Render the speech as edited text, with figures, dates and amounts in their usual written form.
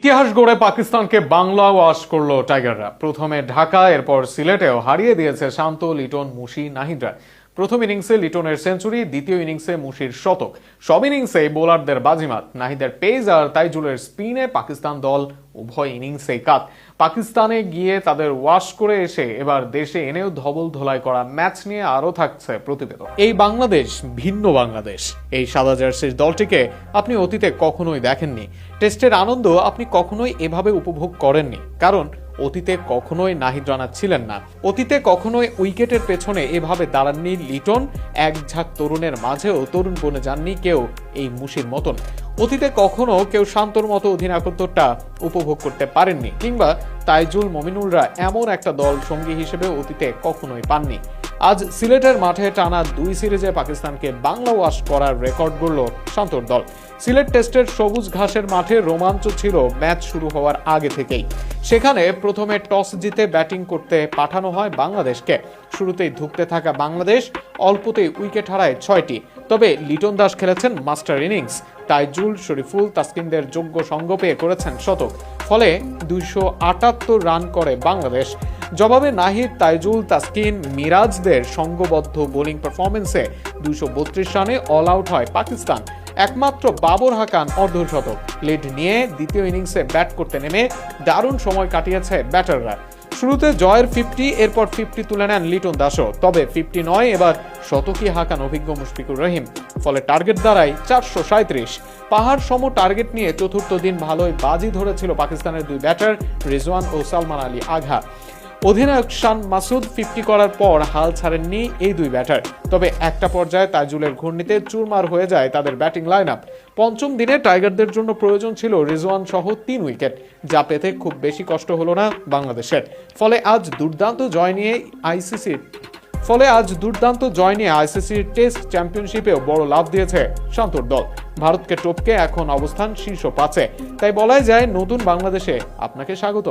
ইতিহাস গড়ে পাকিস্তানকে বাংলা ওয়াশ করলো টাইগাররা। প্রথমে ঢাকা, এরপর সিলেটেও হারিয়ে দিয়েছে শান্ত, লিটন, মুশি, নাহিদরা। প্রথম ইনিংসে লিটনের সেঞ্চুরি, দ্বিতীয় ইনিংসে মুশির শতক। সব ইনিংসে বোলারদের বাজিমাত। নাহিদের পেস আর তাইজুলের স্পিনে পাকিস্তান দল উভয় ইনিংসেই কাত। পাকিস্তানে গিয়ে তাদের ওয়াশ করে এসে এবার দেশে এনেও ধবল ধোলাই করা ম্যাচ নিয়ে আরো থাকছে প্রতিবেদন। এই বাংলাদেশ ভিন্ন বাংলাদেশ। এই সাদা জার্সির দলটিকে আপনি অতীতে কখনোই দেখেননি। টেস্টের আনন্দ আপনি কখনোই এভাবে উপভোগ করেননি, কারণ অতীতে কখনোই নাহিদ রানা ছিলেন না। অতীতে কখনোই উইকেটের পেছনে এভাবে দাঁড়াননি লিটন। এক ঝাঁক তরুণের মাঝেও তরুণ বনে যাননি কেউ এই মুশির মতন। অতীতে কখনো কেউ শান্তর মতো অধিনায়কত্বটা উপভোগ করতে পারেননি, কিংবা তাইজুল, মমিনুলরা এমন একটা দল সঙ্গী হিসেবে অতীতে কখনোই পাননি। আজ সিলেটের মাঠে টানা 2 সিরিজে পাকিস্তানকে বাংলা ওয়াশ করার রেকর্ড গড়ল শান্তর দল। সিলেট টেস্টের সবুজ ঘাসের মাঠে রোমাঞ্চ ছিল ম্যাচ শুরু হওয়ার আগে থেকেই। সেখানে প্রথমে টস জিতে ব্যাটিং করতে পাঠানো হয় বাংলাদেশকে। শুরুতেই ধুঁকতে থাকা বাংলাদেশ অল্পতেই উইকেট হারায় 6টি। তবে লিটন দাস খেলেছেন মাস্টার ইনিংস। তাইজুল, শরীফুল, তাসকিনদের যোগ্য সঙ্গ পেয়ে করেছেন শতক। ফলে 278 রান করে বাংলাদেশ। জবাবে নাহিদ, তাইজুল, তাসকিন, মিরাজদের সঙ্গবদ্ধ বোলিং পারফরমেন্সে 232 রানে অল আউট হয় পাকিস্তান। একমাত্র বাবর হাকান অর্ধশতক। লিড নিয়ে দ্বিতীয় ইনিংসে ব্যাট করতে নেমে দারুণ সময় কাটিয়েছে ব্যাটাররা। শুরুতে জয়ের 50, এরপর 50 তুলে নেন লিটন দাসও। তবে 50 নয়, এবার শতকই হাঁকান অভিজ্ঞ মুশফিকুর রহিম। ফলে টার্গেট দাঁড়ায় 437। পাহাড় সম টার্গেট নিয়ে চতুর্থ দিন ভালোই বাজি ধরেছিল পাকিস্তানের 2 ব্যাটার রিজওয়ান ও সালমান আলী আগা। অধিনায়ক শান মাসুদ 50 করার পর হাল ছাড়েননি এই 2 ব্যাটার। তবে একটা পর্যায়ে তাইজুলের ঘূর্ণিতে চুরমার হয়ে যায় তাদের ব্যাটিং লাইন আপ। পঞ্চম দিনে টাইগারদের জন্য প্রয়োজন ছিল রিজওয়ান সহ 3 উইকেট, যা পেতে খুব বেশি কষ্ট হলো না বাংলাদেশের। ফলে আজ দুর্দান্ত জয় নিয়ে আইসিসির টেস্ট চ্যাম্পিয়নশিপেও বড় লাভ দিয়েছে শান্তর দল। ভারতকে টপকে এখন অবস্থান শীর্ষ 5-এ। তাই বলাই যায় নতুন বাংলাদেশে আপনাকে স্বাগত।